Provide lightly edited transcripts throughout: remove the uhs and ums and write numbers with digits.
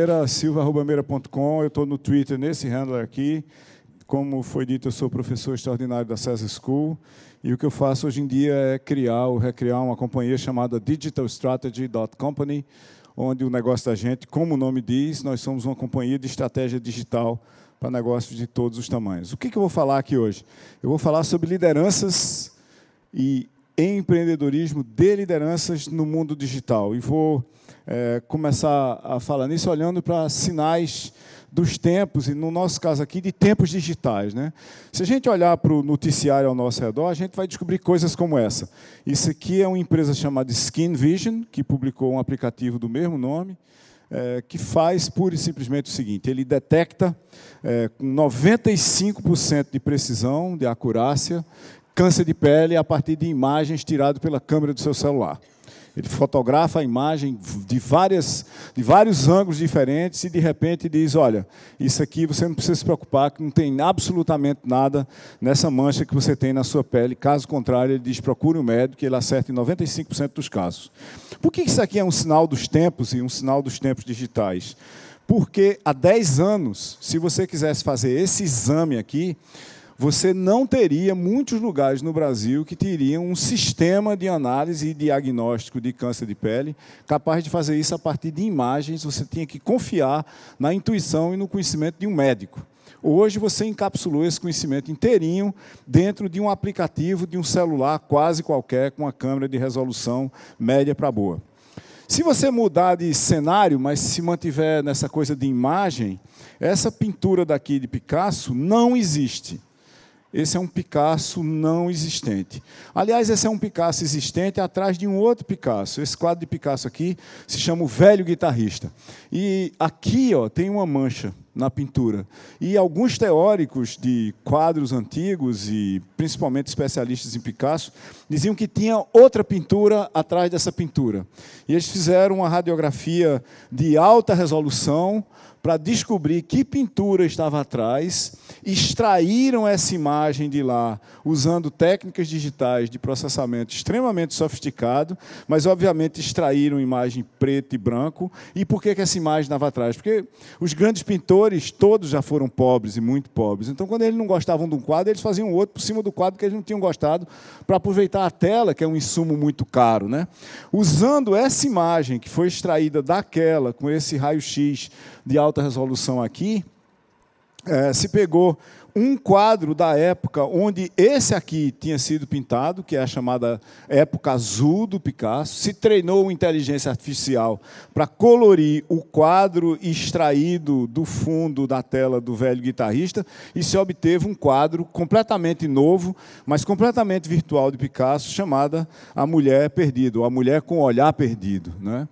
Meira, silva@meira.com. Eu estou no Twitter, nesse handler aqui. Como foi dito, eu sou professor extraordinário da César School. E o que eu faço hoje em dia é criar ou recriar uma companhia chamada digitalstrategy.company, onde o negócio da gente, como o nome diz, nós somos uma companhia de estratégia digital para negócios de todos os tamanhos. O que eu vou falar aqui hoje? Eu vou falar sobre lideranças e empreendedorismo de lideranças no mundo digital. E vou começar a falar nisso olhando para sinais dos tempos, e no nosso caso aqui, de tempos digitais, né? Se a gente olhar para o noticiário ao nosso redor, a gente vai descobrir coisas como essa. Isso aqui é uma empresa chamada Skin Vision, que publicou um aplicativo do mesmo nome, que faz pura e simplesmente o seguinte: ele detecta com 95% de precisão, de acurácia, câncer de pele a partir de imagens tiradas pela câmera do seu celular. Ele fotografa a imagem de vários ângulos diferentes e, de repente, diz, olha, isso aqui você não precisa se preocupar, que não tem absolutamente nada nessa mancha que você tem na sua pele. Caso contrário, ele diz, procure um médico, e ele acerta em 95% dos casos. Por que isso aqui é um sinal dos tempos e um sinal dos tempos digitais? Porque há 10 anos, se você quisesse fazer esse exame aqui, você não teria muitos lugares no Brasil que teriam um sistema de análise e diagnóstico de câncer de pele capaz de fazer isso a partir de imagens. Você tinha que confiar na intuição e no conhecimento de um médico. Hoje você encapsulou esse conhecimento inteirinho dentro de um aplicativo de um celular quase qualquer, com uma câmera de resolução média para boa. Se você mudar de cenário, mas se mantiver nessa coisa de imagem, essa pintura daqui de Picasso não existe. Esse é um Picasso não existente. Aliás, esse é um Picasso existente atrás de um outro Picasso. Esse quadro de Picasso aqui se chama O Velho Guitarrista. E aqui tem uma mancha na pintura. E alguns teóricos de quadros antigos, e principalmente especialistas em Picasso, diziam que tinha outra pintura atrás dessa pintura. E eles fizeram uma radiografia de alta resolução para descobrir que pintura estava atrás, extraíram essa imagem de lá, usando técnicas digitais de processamento extremamente sofisticado, mas, obviamente, extraíram imagem preto e branco. E por que essa imagem estava atrás? Porque os grandes pintores, todos já foram pobres e muito pobres. Então, quando eles não gostavam de um quadro, eles faziam outro por cima do quadro que eles não tinham gostado, para aproveitar a tela, que é um insumo muito caro, né? Usando essa imagem que foi extraída daquela, com esse raio-x de alta resolução aqui, se pegou um quadro da época onde esse aqui tinha sido pintado, que é a chamada época azul do Picasso, se treinou inteligência artificial para colorir o quadro extraído do fundo da tela do Velho Guitarrista, e se obteve um quadro completamente novo, mas completamente virtual de Picasso, chamada A Mulher Perdida, ou A Mulher com o Olhar Perdido, né?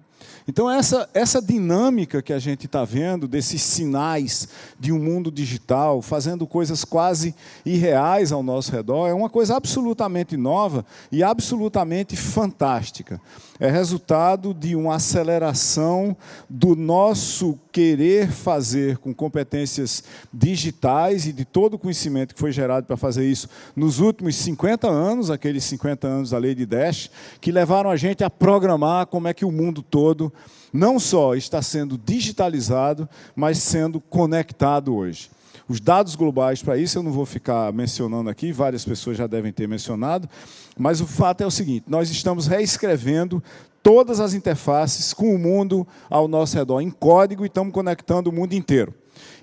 Então, essa dinâmica que a gente está vendo, desses sinais de um mundo digital, fazendo coisas quase irreais ao nosso redor, é uma coisa absolutamente nova e absolutamente fantástica. É resultado de uma aceleração do nosso querer fazer com competências digitais e de todo o conhecimento que foi gerado para fazer isso nos últimos 50 anos, aqueles 50 anos da Lei de Dash, que levaram a gente a programar como é que o mundo todo não só está sendo digitalizado, mas sendo conectado hoje. Os dados globais para isso eu não vou ficar mencionando aqui, várias pessoas já devem ter mencionado, mas o fato é o seguinte: nós estamos reescrevendo todas as interfaces com o mundo ao nosso redor em código e estamos conectando o mundo inteiro.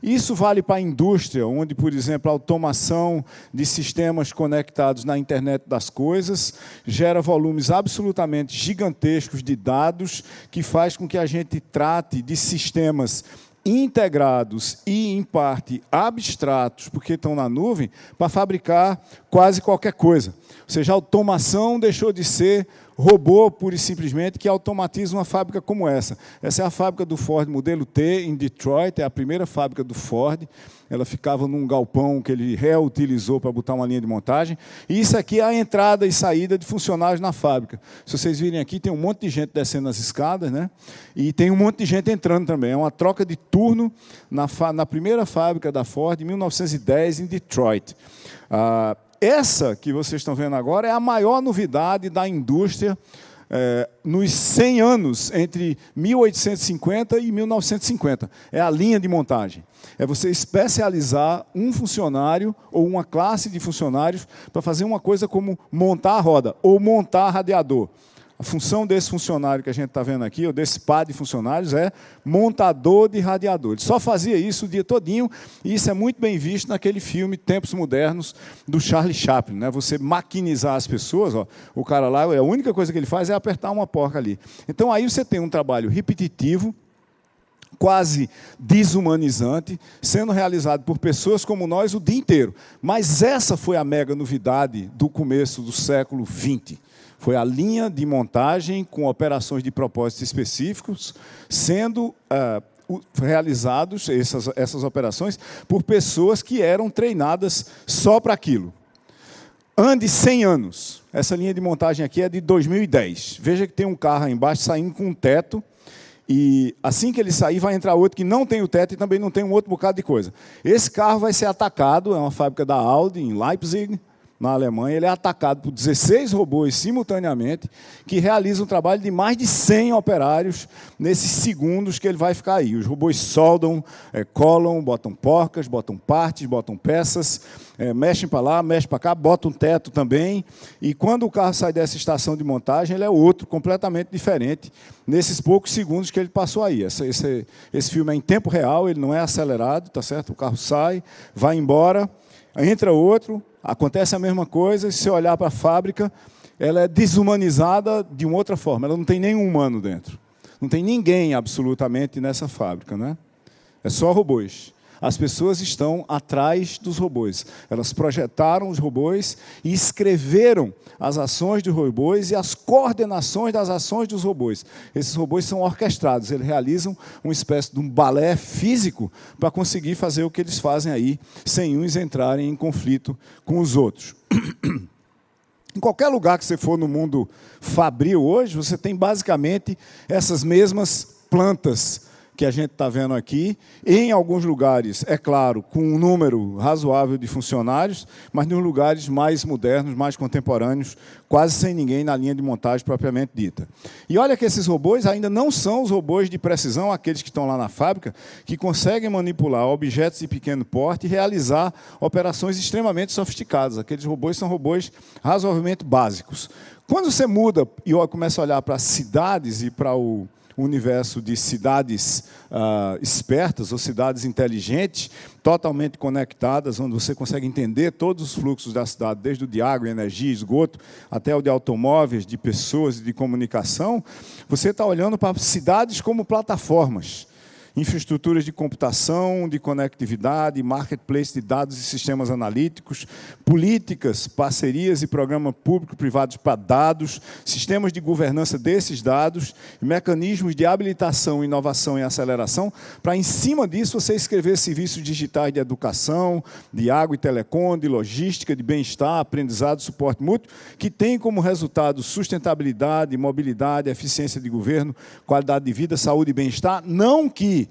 Isso vale para a indústria, onde, por exemplo, a automação de sistemas conectados na internet das coisas gera volumes absolutamente gigantescos de dados, que faz com que a gente trate de sistemas integrados e, em parte, abstratos, porque estão na nuvem, para fabricar quase qualquer coisa. Ou seja, a automação deixou de ser robô, pura e simplesmente, que automatiza uma fábrica como essa. Essa é a fábrica do Ford Modelo T, em Detroit, é a primeira fábrica do Ford. Ela ficava num galpão que ele reutilizou para botar uma linha de montagem. E isso aqui é a entrada e saída de funcionários na fábrica. Se vocês virem aqui, tem um monte de gente descendo as escadas, né? E tem um monte de gente entrando também. É uma troca de turno na primeira fábrica da Ford, em 1910, em Detroit. Essa que vocês estão vendo agora é a maior novidade da indústria nos 100 anos entre 1850 e 1950. É a linha de montagem. É você especializar um funcionário ou uma classe de funcionários para fazer uma coisa como montar a roda ou montar radiador. A função desse funcionário que a gente está vendo aqui, ou desse par de funcionários, é montador de radiador. Ele só fazia isso o dia todinho, e isso é muito bem visto naquele filme Tempos Modernos, do Charlie Chaplin. Né? Você maquinizar as pessoas, ó, o cara lá, a única coisa que ele faz é apertar uma porca ali. Então, aí você tem um trabalho repetitivo, quase desumanizante, sendo realizado por pessoas como nós o dia inteiro. Mas essa foi a mega novidade do começo do século XX. Foi a linha de montagem com operações de propósitos específicos, sendo realizados, essas operações, por pessoas que eram treinadas só para aquilo. Ande 100 anos. Essa linha de montagem aqui é de 2010. Veja que tem um carro aí embaixo saindo com um teto, e assim que ele sair, vai entrar outro que não tem o teto e também não tem um outro bocado de coisa. Esse carro vai ser atacado, é uma fábrica da Audi, em Leipzig, na Alemanha. Ele é atacado por 16 robôs simultaneamente, que realizam um trabalho de mais de 100 operários nesses segundos que ele vai ficar aí. Os robôs soldam, colam, botam porcas, botam partes, botam peças, mexem para lá, mexem para cá, botam teto também. E quando o carro sai dessa estação de montagem, ele é outro, completamente diferente, nesses poucos segundos que ele passou aí. Esse filme é em tempo real, ele não é acelerado, tá certo? O carro sai, vai embora, entra outro, acontece a mesma coisa, e se você olhar para a fábrica, ela é desumanizada de uma outra forma, ela não tem nenhum humano dentro. Não tem ninguém absolutamente nessa fábrica, né? É só robôs. As pessoas estão atrás dos robôs. Elas projetaram os robôs e escreveram as ações dos robôs e as coordenações das ações dos robôs. Esses robôs são orquestrados, eles realizam uma espécie de um balé físico para conseguir fazer o que eles fazem aí, sem uns entrarem em conflito com os outros. Em qualquer lugar que você for no mundo fabril hoje, você tem basicamente essas mesmas plantas que a gente está vendo aqui, em alguns lugares, é claro, com um número razoável de funcionários, mas nos lugares mais modernos, mais contemporâneos, quase sem ninguém na linha de montagem propriamente dita. E olha que esses robôs ainda não são os robôs de precisão, aqueles que estão lá na fábrica, que conseguem manipular objetos de pequeno porte e realizar operações extremamente sofisticadas. Aqueles robôs são robôs razoavelmente básicos. Quando você muda e começa a olhar para as cidades e para o universo de cidades espertas ou cidades inteligentes, totalmente conectadas, onde você consegue entender todos os fluxos da cidade, desde o de água, energia, esgoto, até o de automóveis, de pessoas e de comunicação, você está olhando para cidades como plataformas. Infraestruturas de computação, de conectividade, marketplace de dados e sistemas analíticos, políticas, parcerias e programas público-privados para dados, sistemas de governança desses dados, mecanismos de habilitação, inovação e aceleração, para, em cima disso, você escrever serviços digitais de educação, de água e telecom, de logística, de bem-estar, aprendizado, suporte mútuo, que tem como resultado sustentabilidade, mobilidade, eficiência de governo, qualidade de vida, saúde e bem-estar, não que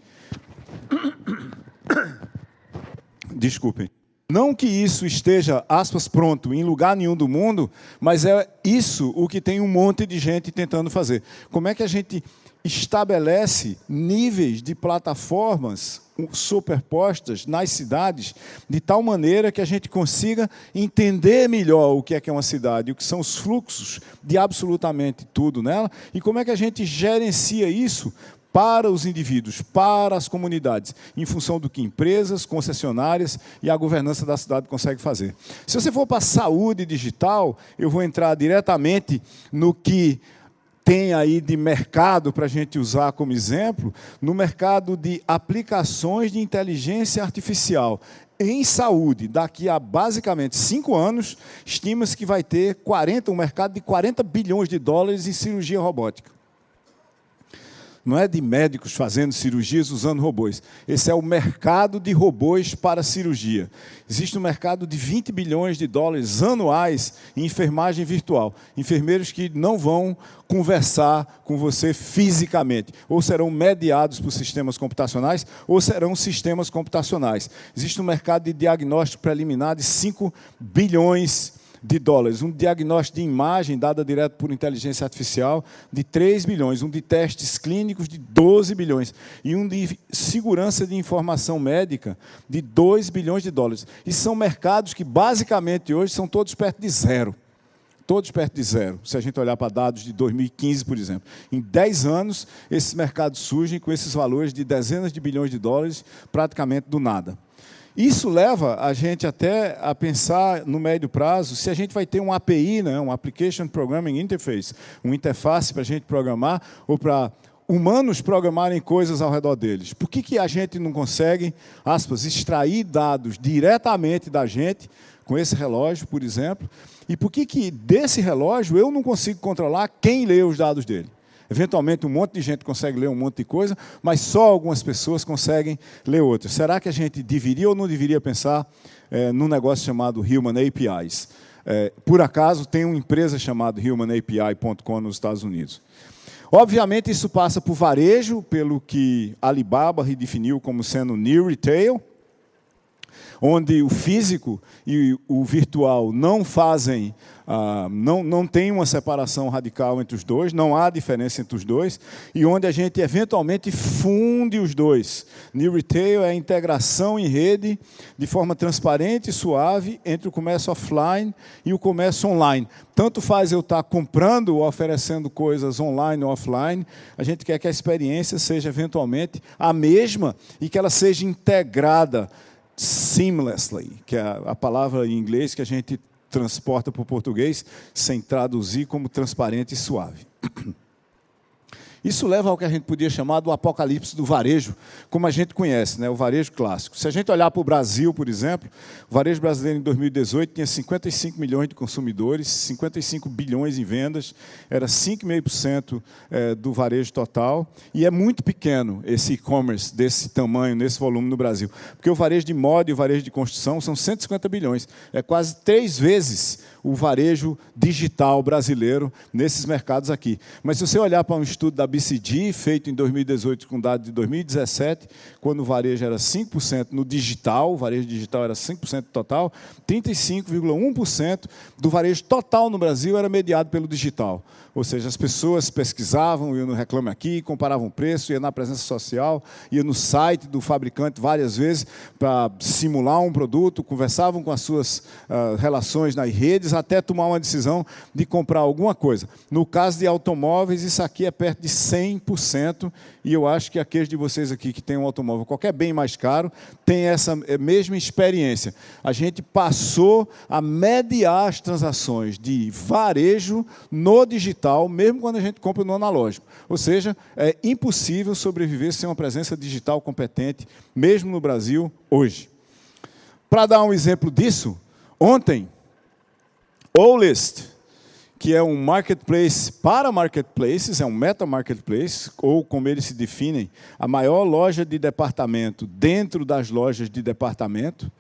desculpem. Não que isso esteja, aspas, pronto, em lugar nenhum do mundo, mas é isso o que tem um monte de gente tentando fazer. Como é que a gente estabelece níveis de plataformas superpostas nas cidades, de tal maneira que a gente consiga entender melhor o que é uma cidade, o que são os fluxos de absolutamente tudo nela, e como é que a gente gerencia isso para os indivíduos, para as comunidades, em função do que empresas, concessionárias e a governança da cidade conseguem fazer. Se você for para a saúde digital, eu vou entrar diretamente no que tem aí de mercado para a gente usar como exemplo, no mercado de aplicações de inteligência artificial. Em saúde, daqui a basicamente 5 anos, estima-se que vai ter um mercado de 40 bilhões de dólares em cirurgia robótica. Não é de médicos fazendo cirurgias usando robôs. Esse é o mercado de robôs para cirurgia. Existe um mercado de 20 bilhões de dólares anuais em enfermagem virtual. Enfermeiros que não vão conversar com você fisicamente. Ou serão mediados por sistemas computacionais, ou serão sistemas computacionais. Existe um mercado de diagnóstico preliminar de 5 bilhões de dólares. Um diagnóstico de imagem dada direto por inteligência artificial de 3 bilhões. Um de testes clínicos de 12 bilhões. E um de segurança de informação médica de 2 bilhões de dólares. E são mercados que, basicamente, hoje, são todos perto de zero. Todos perto de zero, se a gente olhar para dados de 2015, por exemplo. Em 10 anos, esses mercados surgem com esses valores de dezenas de bilhões de dólares, praticamente do nada. Isso leva a gente até a pensar no médio prazo, se a gente vai ter um API, né, um Application Programming Interface, uma interface para a gente programar, ou para humanos programarem coisas ao redor deles. Por que a gente não consegue, aspas, extrair dados diretamente da gente, com esse relógio, por exemplo, e por que desse relógio eu não consigo controlar quem lê os dados dele? Eventualmente, um monte de gente consegue ler um monte de coisa, mas só algumas pessoas conseguem ler outras. Será que a gente deveria ou não deveria pensar num negócio chamado Human APIs? Por acaso, tem uma empresa chamada humanapi.com nos Estados Unidos. Obviamente, isso passa por varejo, pelo que Alibaba redefiniu como sendo New Retail, onde o físico e o virtual não fazem, não tem uma separação radical entre os dois, não há diferença entre os dois, e onde a gente eventualmente funde os dois. New Retail é a integração em rede, de forma transparente e suave, entre o comércio offline e o comércio online. Tanto faz eu estar comprando ou oferecendo coisas online ou offline, a gente quer que a experiência seja eventualmente a mesma e que ela seja integrada seamlessly, que é a palavra em inglês que a gente transporta para o português sem traduzir como transparente e suave. Isso leva ao que a gente podia chamar do apocalipse do varejo, como a gente conhece, né? O varejo clássico. Se a gente olhar para o Brasil, por exemplo, o varejo brasileiro em 2018 tinha 55 milhões de consumidores, 55 bilhões em vendas, era 5,5% do varejo total, e é muito pequeno esse e-commerce desse tamanho, nesse volume no Brasil. Porque o varejo de moda e o varejo de construção são 150 bilhões, é quase 3 vezes o varejo digital brasileiro nesses mercados aqui. Mas se você olhar para um estudo da BCG, feito em 2018 com dados de 2017, quando o varejo era 5% no digital, o varejo digital era 5% total, 35,1% do varejo total no Brasil era mediado pelo digital. Ou seja, as pessoas pesquisavam, iam no Reclame Aqui, comparavam o preço, iam na presença social, iam no site do fabricante várias vezes para simular um produto, conversavam com as suas relações nas redes, até tomar uma decisão de comprar alguma coisa. No caso de automóveis, isso aqui é perto de 100%, e eu acho que aqueles de vocês aqui que têm um automóvel, qualquer bem mais caro, tem essa mesma experiência. A gente passou a mediar as transações de varejo no digital, mesmo quando a gente compra no analógico. Ou seja, é impossível sobreviver sem uma presença digital competente, mesmo no Brasil, hoje. Para dar um exemplo disso, ontem, Oldest, que é um marketplace para marketplaces, é um meta-marketplace, ou como eles se definem, a maior loja de departamento dentro das lojas de departamento,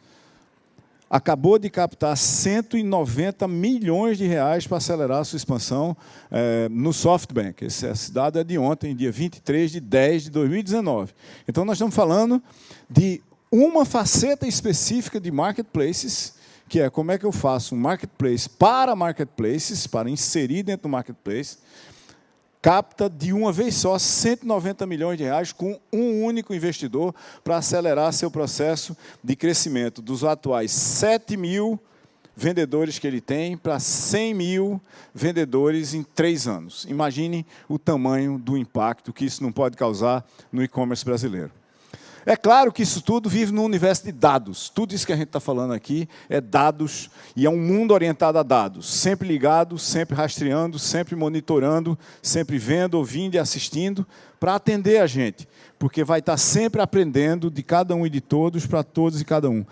acabou de captar 190 milhões de reais para acelerar a sua expansão no SoftBank. Esse dado é de ontem, dia 23 de 10 de 2019. Então, nós estamos falando de uma faceta específica de marketplaces, que é como é que eu faço um marketplace para marketplaces, para inserir dentro do marketplace, capta de uma vez só 190 milhões de reais com um único investidor para acelerar seu processo de crescimento dos atuais 7 mil vendedores que ele tem para 100 mil vendedores em 3 anos. Imagine o tamanho do impacto que isso não pode causar no e-commerce brasileiro. É claro que isso tudo vive no universo de dados. Tudo isso que a gente está falando aqui é dados, e é um mundo orientado a dados. Sempre ligado, sempre rastreando, sempre monitorando, sempre vendo, ouvindo e assistindo, para atender a gente. Porque vai estar sempre aprendendo de cada um e de todos, para todos e cada um.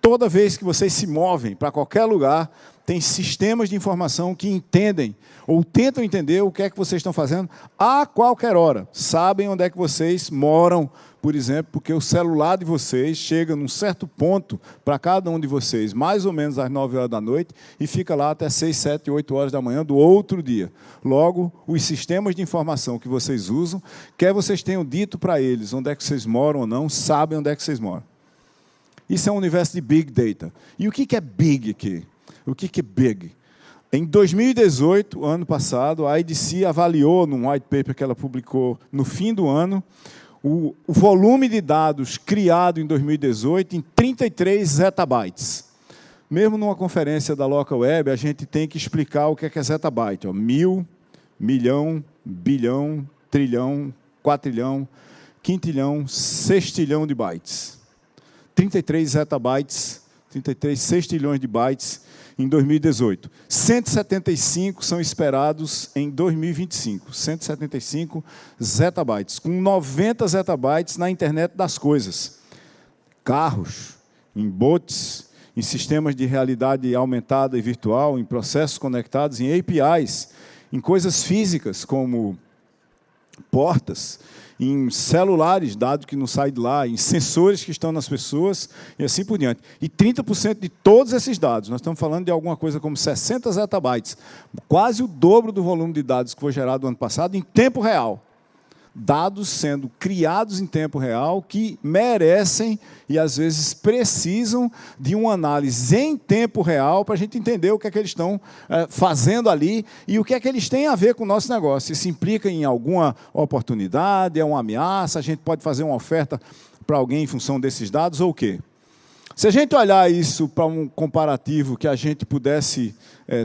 Toda vez que vocês se movem para qualquer lugar, tem sistemas de informação que entendem, ou tentam entender o que é que vocês estão fazendo a qualquer hora. Sabem onde é que vocês moram, por exemplo, porque o celular de vocês chega num certo ponto para cada um de vocês, mais ou menos às 9 horas da noite, e fica lá até 6, 7, 8 horas da manhã do outro dia. Logo, os sistemas de informação que vocês usam, quer vocês tenham dito para eles onde é que vocês moram ou não, sabem onde é que vocês moram. Isso é um universo de Big Data. E o que é Big aqui? O que é big? Em 2018, ano passado, a IDC avaliou, num white paper que ela publicou no fim do ano, o volume de dados criado em 2018 em 33 zettabytes. Mesmo numa conferência da Local Web, a gente tem que explicar o que é zettabyte. 1000, milhão, bilhão, trilhão, quatrilhão, quintilhão, sextilhão de bytes. 33 zettabytes, 33 sextilhões de bytes em 2018. 175 são esperados em 2025. 175 zettabytes, com 90 zettabytes na internet das coisas. Carros, em bots, em sistemas de realidade aumentada e virtual, em processos conectados, em APIs, em coisas físicas como portas, em celulares, dado que não sai de lá, em sensores que estão nas pessoas, e assim por diante. E 30% de todos esses dados, nós estamos falando de alguma coisa como 60 zettabytes, quase o dobro do volume de dados que foi gerado no ano passado, em tempo real. Dados sendo criados em tempo real que merecem e, às vezes, precisam de uma análise em tempo real para a gente entender o que é que eles estão fazendo ali e o que é que eles têm a ver com o nosso negócio. Isso implica em alguma oportunidade, é uma ameaça, a gente pode fazer uma oferta para alguém em função desses dados ou o quê? Se a gente olhar isso para um comparativo que a gente pudesse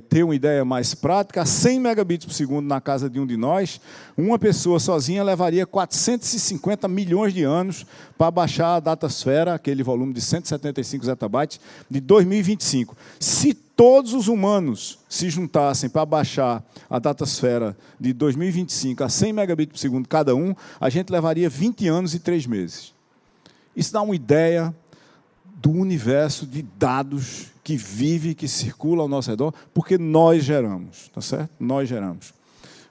ter uma ideia mais prática, a 100 megabits por segundo na casa de um de nós, uma pessoa sozinha levaria 450 milhões de anos para baixar a datasfera, aquele volume de 175 zettabytes, de 2025. Se todos os humanos se juntassem para baixar a datasfera de 2025 a 100 megabits por segundo cada um, a gente levaria 20 anos e 3 meses. Isso dá uma ideia do universo de dados que vive, que circula ao nosso redor, porque nós geramos, tá certo? Nós geramos.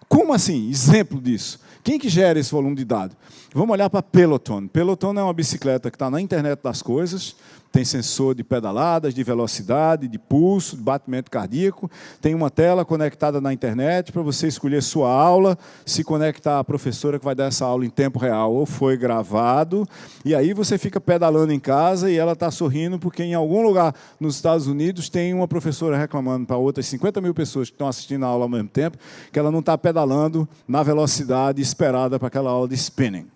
Como assim? Exemplo disso. Quem que gera esse volume de dados? Vamos olhar para Peloton. Peloton é uma bicicleta que está na internet das coisas, tem sensor de pedaladas, de velocidade, de pulso, de batimento cardíaco, tem uma tela conectada na internet para você escolher sua aula, se conectar à professora que vai dar essa aula em tempo real ou foi gravado, e aí você fica pedalando em casa e ela está sorrindo porque em algum lugar nos Estados Unidos tem uma professora reclamando para outras 50 mil pessoas que estão assistindo a aula ao mesmo tempo que ela não está pedalando na velocidade esperada para aquela aula de spinning.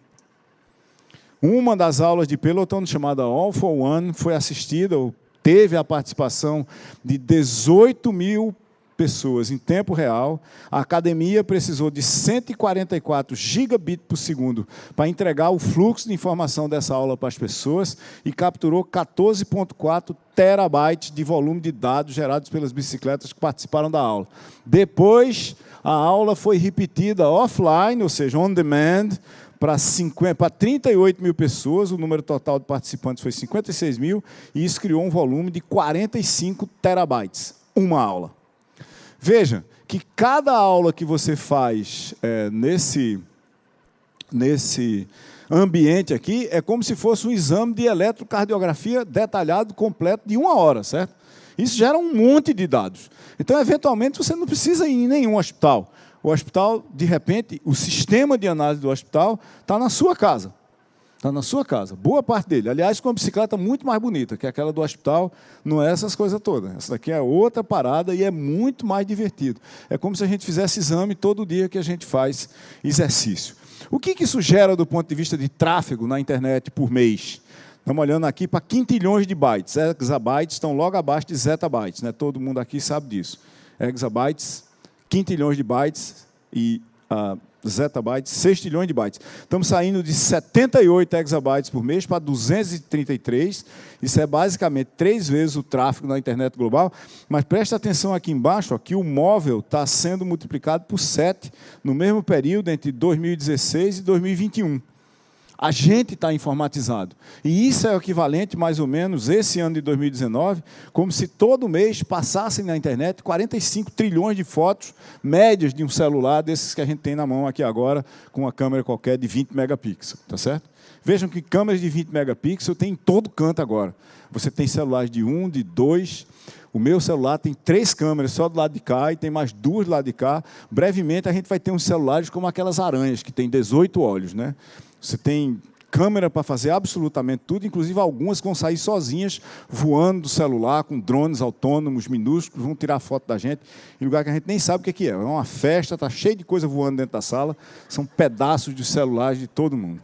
Uma das aulas de Peloton, chamada All for One, foi assistida, ou teve a participação de 18 mil pessoas em tempo real. A academia precisou de 144 gigabits por segundo para entregar o fluxo de informação dessa aula para as pessoas e capturou 14,4 terabytes de volume de dados gerados pelas bicicletas que participaram da aula. Depois, a aula foi repetida offline, ou seja, on demand, para 38 mil pessoas, o número total de participantes foi 56 mil, e isso criou um volume de 45 terabytes, uma aula. Veja que cada aula que você faz nesse ambiente aqui é como se fosse um exame de eletrocardiografia detalhado, completo, de 1 hora, certo? Isso gera um monte de dados. Então, eventualmente, você não precisa ir em nenhum hospital. O hospital, de repente, o sistema de análise do hospital está na sua casa. Está na sua casa, boa parte dele. Aliás, com uma bicicleta muito mais bonita, que aquela do hospital, não é essas coisas todas. Essa daqui é outra parada e é muito mais divertido. É como se a gente fizesse exame todo dia que a gente faz exercício. O que isso gera do ponto de vista de tráfego na internet por mês? Estamos olhando aqui para quintilhões de bytes. Exabytes estão logo abaixo de zettabytes, né? Todo mundo aqui sabe disso. Exabytes, quintilhões de bytes e zettabytes, 6 trilhões de bytes. Estamos saindo de 78 exabytes por mês para 233. Isso é basicamente 3 vezes o tráfego na internet global. Mas presta atenção aqui embaixo, que o móvel está sendo multiplicado por 7 no mesmo período entre 2016 e 2021. A gente está informatizado. E isso é o equivalente, mais ou menos, esse ano de 2019, como se todo mês passassem na internet 45 trilhões de fotos médias de um celular, desses que a gente tem na mão aqui agora, com uma câmera qualquer de 20 megapixels. Tá certo? Vejam que câmeras de 20 megapixels tem em todo canto agora. Você tem celulares de 1, de 2... O meu celular tem 3 câmeras só do lado de cá e tem mais 2 do lado de cá. Brevemente, a gente vai ter uns celulares como aquelas aranhas, que tem 18 olhos, né? Você tem câmera para fazer absolutamente tudo, inclusive algumas que vão sair sozinhas, voando do celular, com drones autônomos, minúsculos, vão tirar foto da gente, em lugar que a gente nem sabe o que é. É uma festa, está cheio de coisa voando dentro da sala, são pedaços de celulares de todo mundo.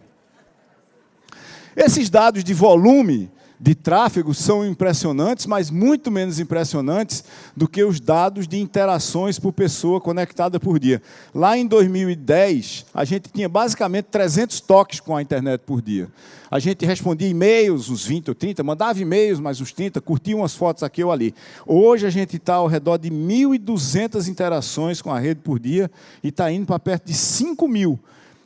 Esses dados de volume de tráfego são impressionantes, mas muito menos impressionantes do que os dados de interações por pessoa conectada por dia. Lá em 2010, a gente tinha basicamente 300 toques com a internet por dia. A gente respondia e-mails, uns 20 ou 30, mandava e-mails, mais uns 30, curtia umas fotos aqui ou ali. Hoje a gente está ao redor de 1.200 interações com a rede por dia e está indo para perto de 5.000.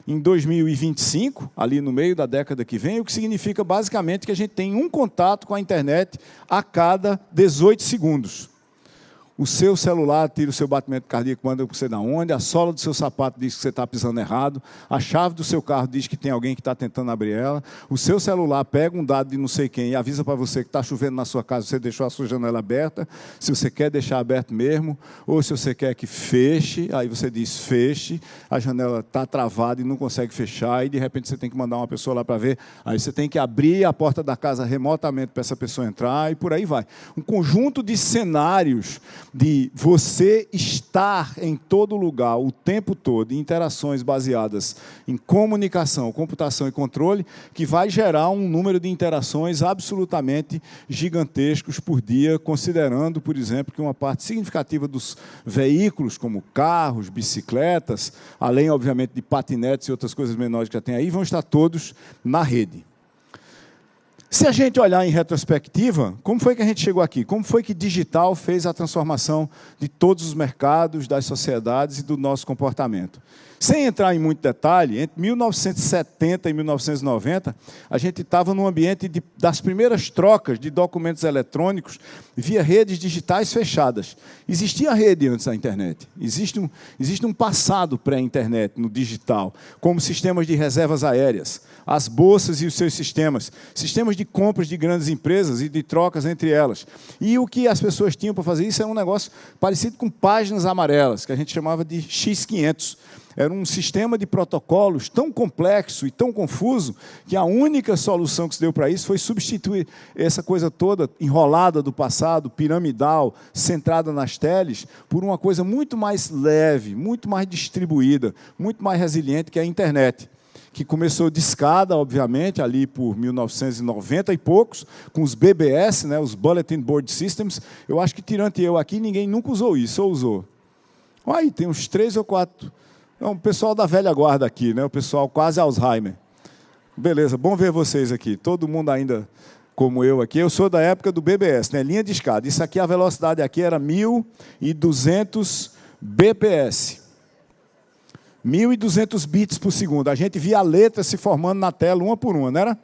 Em 2025, ali no meio da década que vem, o que significa basicamente que a gente tem um contato com a internet a cada 18 segundos. O seu celular tira o seu batimento cardíaco, manda você da onde, a sola do seu sapato diz que você está pisando errado, a chave do seu carro diz que tem alguém que está tentando abrir ela, o seu celular pega um dado de não sei quem e avisa para você que está chovendo na sua casa, você deixou a sua janela aberta, se você quer deixar aberto mesmo, ou se você quer que feche, aí você diz feche, a janela está travada e não consegue fechar, e de repente você tem que mandar uma pessoa lá para ver, aí você tem que abrir a porta da casa remotamente para essa pessoa entrar, e por aí vai. Um conjunto de cenários de você estar em todo lugar, o tempo todo, em interações baseadas em comunicação, computação e controle, que vai gerar um número de interações absolutamente gigantescos por dia, considerando, por exemplo, que uma parte significativa dos veículos, como carros, bicicletas, além, obviamente, de patinetes e outras coisas menores que já tem aí, vão estar todos na rede. Se a gente olhar em retrospectiva, como foi que a gente chegou aqui? Como foi que digital fez a transformação de todos os mercados, das sociedades e do nosso comportamento? Sem entrar em muito detalhe, entre 1970 e 1990, a gente estava num ambiente das primeiras trocas de documentos eletrônicos via redes digitais fechadas. Existia rede antes da internet. Existe um passado pré-internet no digital, como sistemas de reservas aéreas, as bolsas e os seus sistemas de compras de grandes empresas e de trocas entre elas. E o que as pessoas tinham para fazer isso era um negócio parecido com páginas amarelas, que a gente chamava de X500. Era um sistema de protocolos tão complexo e tão confuso que a única solução que se deu para isso foi substituir essa coisa toda enrolada do passado, piramidal, centrada nas teles, por uma coisa muito mais leve, muito mais distribuída, muito mais resiliente, que é a internet, que começou de escada, obviamente, ali por 1990 e poucos, com os BBS, né, os Bulletin Board Systems. Eu acho que, tirante eu aqui, ninguém nunca usou isso, ou usou? Aí, tem uns 3 ou 4... É o pessoal da velha guarda aqui, né? O pessoal quase Alzheimer. Beleza, bom ver vocês aqui. Todo mundo ainda como eu aqui. Eu sou da época do BBS, né? Linha de escada. Isso aqui, a velocidade aqui era 1.200 BPS. 1.200 bits por segundo. A gente via a letra se formando na tela, uma por uma, não era?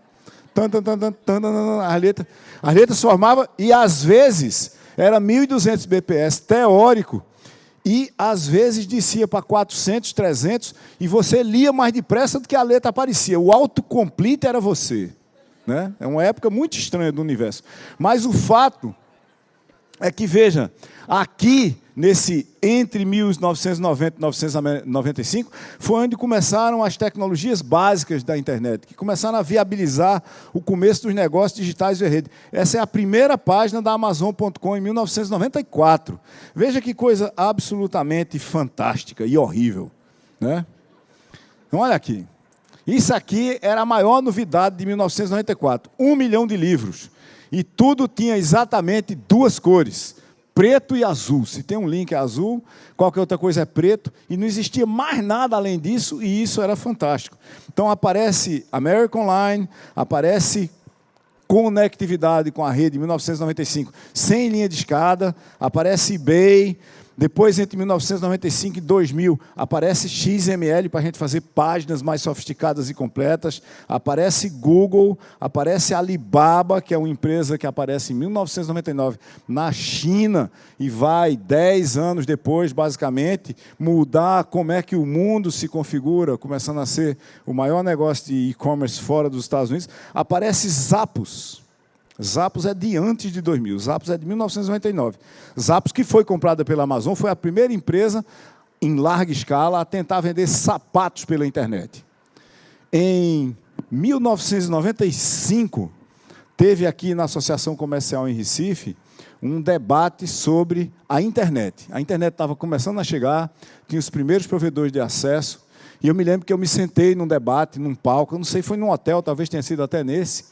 As letras se formavam e, às vezes, era 1.200 BPS teórico. E, às vezes, descia para 400, 300, e você lia mais depressa do que a letra aparecia. O autocomplete era você. Né? É uma época muito estranha do universo. Mas o fato é que, veja, aqui, entre 1990 e 1995, foi onde começaram as tecnologias básicas da internet, que começaram a viabilizar o começo dos negócios digitais de rede. Essa é a primeira página da Amazon.com, em 1994. Veja que coisa absolutamente fantástica e horrível. Né? Então, olha aqui. Isso aqui era a maior novidade de 1994. 1 milhão de livros. E tudo tinha exatamente 2 cores. Preto e azul. Se tem um link é azul, qualquer outra coisa é preto, e não existia mais nada além disso, e isso era fantástico. Então aparece American Online, aparece conectividade com a rede em 1995, sem linha de escada, aparece eBay. Depois, entre 1995 e 2000, aparece XML para a gente fazer páginas mais sofisticadas e completas. Aparece Google, aparece Alibaba, que é uma empresa que aparece em 1999 na China e vai, 10 anos depois, basicamente, mudar como é que o mundo se configura, começando a ser o maior negócio de e-commerce fora dos Estados Unidos. Aparece Zappos. Zappos é de antes de 2000, Zappos é de 1999. Zappos, que foi comprada pela Amazon, foi a primeira empresa em larga escala a tentar vender sapatos pela internet. Em 1995, teve aqui na Associação Comercial em Recife um debate sobre a internet. A internet estava começando a chegar, tinha os primeiros provedores de acesso, e eu me lembro que eu me sentei num debate, num palco, eu não sei, foi num hotel, talvez tenha sido até nesse,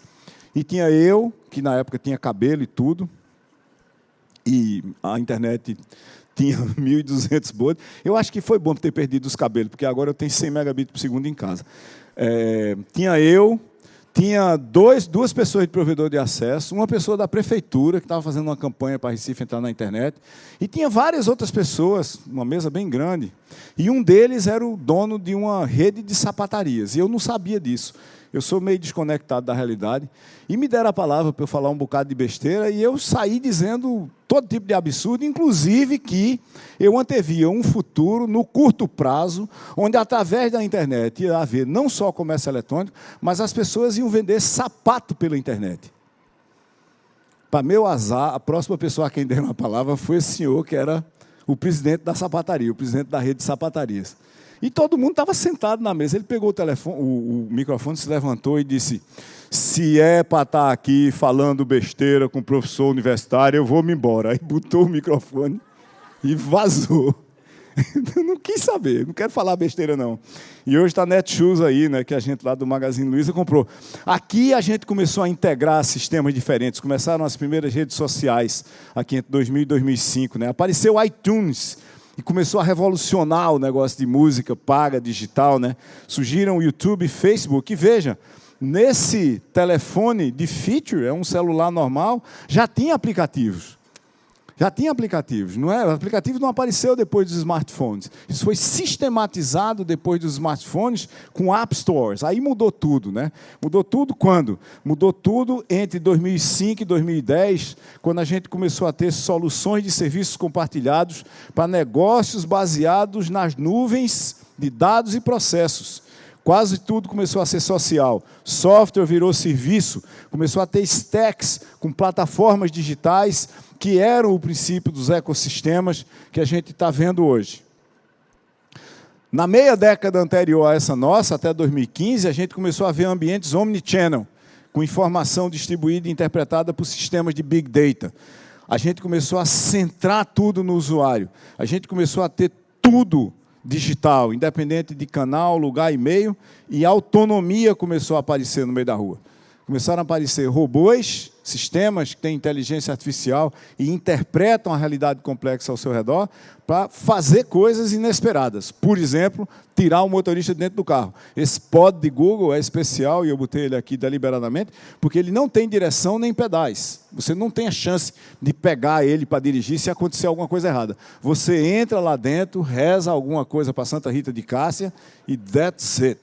e tinha eu, que na época tinha cabelo e tudo, e a internet tinha 1.200 baud. Eu acho que foi bom ter perdido os cabelos, porque agora eu tenho 100 megabits por segundo em casa. Tinha eu, tinha duas pessoas de provedor de acesso, uma pessoa da prefeitura, que estava fazendo uma campanha para Recife entrar na internet, e tinha várias outras pessoas, uma mesa bem grande, e um deles era o dono de uma rede de sapatarias, e eu não sabia disso. Eu sou meio desconectado da realidade, e me deram a palavra para eu falar um bocado de besteira, e eu saí dizendo todo tipo de absurdo, inclusive que eu antevia um futuro, no curto prazo, onde, através da internet, ia haver não só comércio eletrônico, mas as pessoas iam vender sapato pela internet. Para meu azar, a próxima pessoa a quem deram a palavra foi esse senhor, que era o presidente da sapataria, o presidente da rede de sapatarias. E todo mundo estava sentado na mesa. Ele pegou o telefone, o microfone, se levantou e disse: se é para estar aqui falando besteira com o professor universitário, eu vou me embora. Aí botou o microfone e vazou. Eu não quis saber, não quero falar besteira, não. E hoje está Netshoes aí, né, que a gente lá do Magazine Luiza comprou. Aqui a gente começou a integrar sistemas diferentes. Começaram as primeiras redes sociais, aqui entre 2000 e 2005. Né? Apareceu o iTunes, e começou a revolucionar o negócio de música paga, digital. Né? Surgiram o YouTube e Facebook. E veja, nesse telefone de feature, é um celular normal, já tinha aplicativos. Já tinha aplicativos, não é? O aplicativo não apareceu depois dos smartphones. Isso foi sistematizado depois dos smartphones com App Stores. Aí mudou tudo, né? Mudou tudo quando? Mudou tudo entre 2005 e 2010, quando a gente começou a ter soluções de serviços compartilhados para negócios baseados nas nuvens de dados e processos. Quase tudo começou a ser social. Software virou serviço. Começou a ter stacks com plataformas digitais que eram o princípio dos ecossistemas que a gente está vendo hoje. Na meia década anterior a essa nossa, até 2015, a gente começou a ver ambientes omnichannel, com informação distribuída e interpretada por sistemas de Big Data. A gente começou a centrar tudo no usuário. A gente começou a ter tudo digital, independente de canal, lugar e meio, e a autonomia começou a aparecer no meio da rua. Começaram a aparecer robôs, sistemas que têm inteligência artificial e interpretam a realidade complexa ao seu redor para fazer coisas inesperadas. Por exemplo, tirar o motorista de dentro do carro. Esse pod de Google é especial, e eu botei ele aqui deliberadamente, porque ele não tem direção nem pedais. Você não tem a chance de pegar ele para dirigir se acontecer alguma coisa errada. Você entra lá dentro, reza alguma coisa para Santa Rita de Cássia e that's it.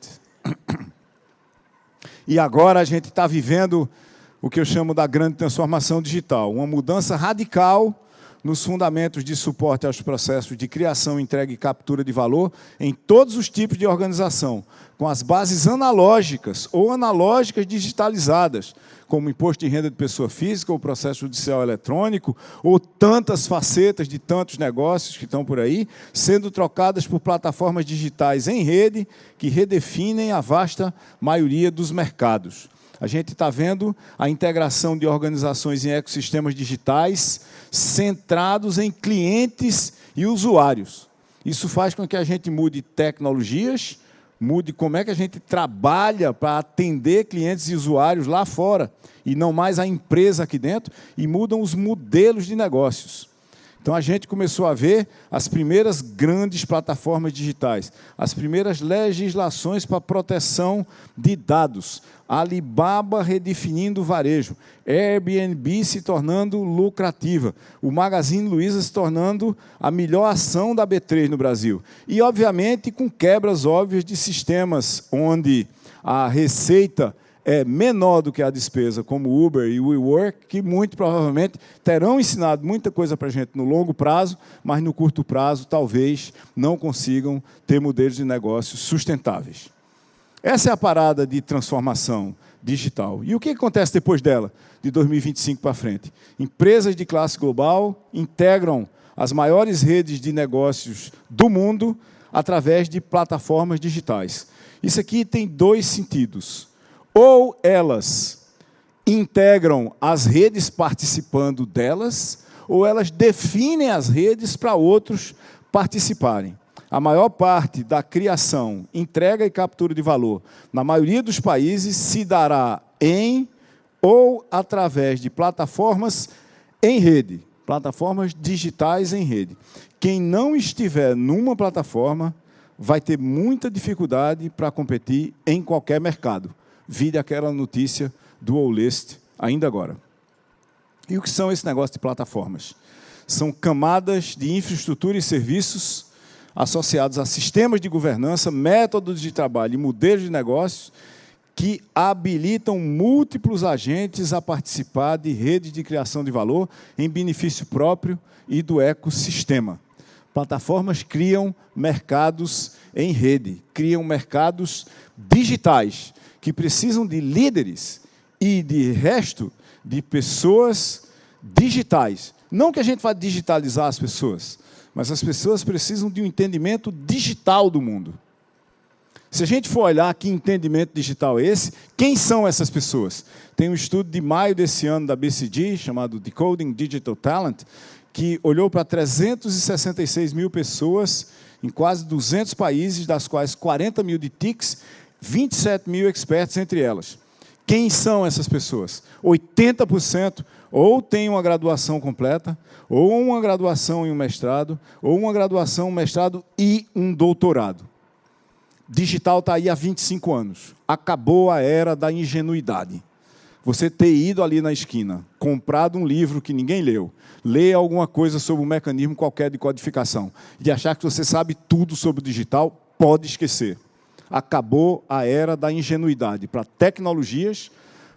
E agora a gente está vivendo o que eu chamo da grande transformação digital, uma mudança radical nos fundamentos de suporte aos processos de criação, entrega e captura de valor em todos os tipos de organização, com as bases analógicas ou analógicas digitalizadas, como imposto de renda de pessoa física, ou processo judicial eletrônico, ou tantas facetas de tantos negócios que estão por aí, sendo trocadas por plataformas digitais em rede, que redefinem a vasta maioria dos mercados. A gente está vendo a integração de organizações em ecossistemas digitais centrados em clientes e usuários. Isso faz com que a gente mude tecnologias, mude como é que a gente trabalha para atender clientes e usuários lá fora, e não mais a empresa aqui dentro, e mudam os modelos de negócios. Então, a gente começou a ver as primeiras grandes plataformas digitais, as primeiras legislações para proteção de dados, Alibaba redefinindo o varejo, Airbnb se tornando lucrativa, o Magazine Luiza se tornando a melhor ação da B3 no Brasil. E, obviamente, com quebras óbvias de sistemas onde a receita é menor do que a despesa, como Uber e WeWork, que muito provavelmente terão ensinado muita coisa para a gente no longo prazo, mas no curto prazo talvez não consigam ter modelos de negócios sustentáveis. Essa é a parada de transformação digital. E o que acontece depois dela, de 2025 para frente? Empresas de classe global integram as maiores redes de negócios do mundo através de plataformas digitais. Isso aqui tem dois sentidos. Ou elas integram as redes participando delas, ou elas definem as redes para outros participarem. A maior parte da criação, entrega e captura de valor, na maioria dos países, se dará em ou através de plataformas em rede, plataformas digitais em rede. Quem não estiver numa plataforma vai ter muita dificuldade para competir em qualquer mercado. Vide aquela notícia do Allist ainda agora. E o que são esse negócio de plataformas? São camadas de infraestrutura e serviços associados a sistemas de governança, métodos de trabalho e modelos de negócios que habilitam múltiplos agentes a participar de redes de criação de valor em benefício próprio e do ecossistema. Plataformas criam mercados em rede, criam mercados digitais, que precisam de líderes e de resto de pessoas digitais. Não que a gente vá digitalizar as pessoas, mas as pessoas precisam de um entendimento digital do mundo. Se a gente for olhar que entendimento digital é esse, quem são essas pessoas? Tem um estudo de maio desse ano da BCG, chamado Decoding Digital Talent, que olhou para 366 mil pessoas em quase 200 países, das quais 40 mil de TICs, 27 mil experts entre elas. Quem são essas pessoas? 80% ou tem uma graduação completa, ou uma graduação em um mestrado, ou uma graduação, um mestrado e um doutorado. Digital está aí há 25 anos. Acabou a era da ingenuidade. Você ter ido ali na esquina, comprado um livro que ninguém leu, ler alguma coisa sobre um mecanismo qualquer de codificação, e achar que você sabe tudo sobre o digital, pode esquecer. Acabou a era da ingenuidade para tecnologias,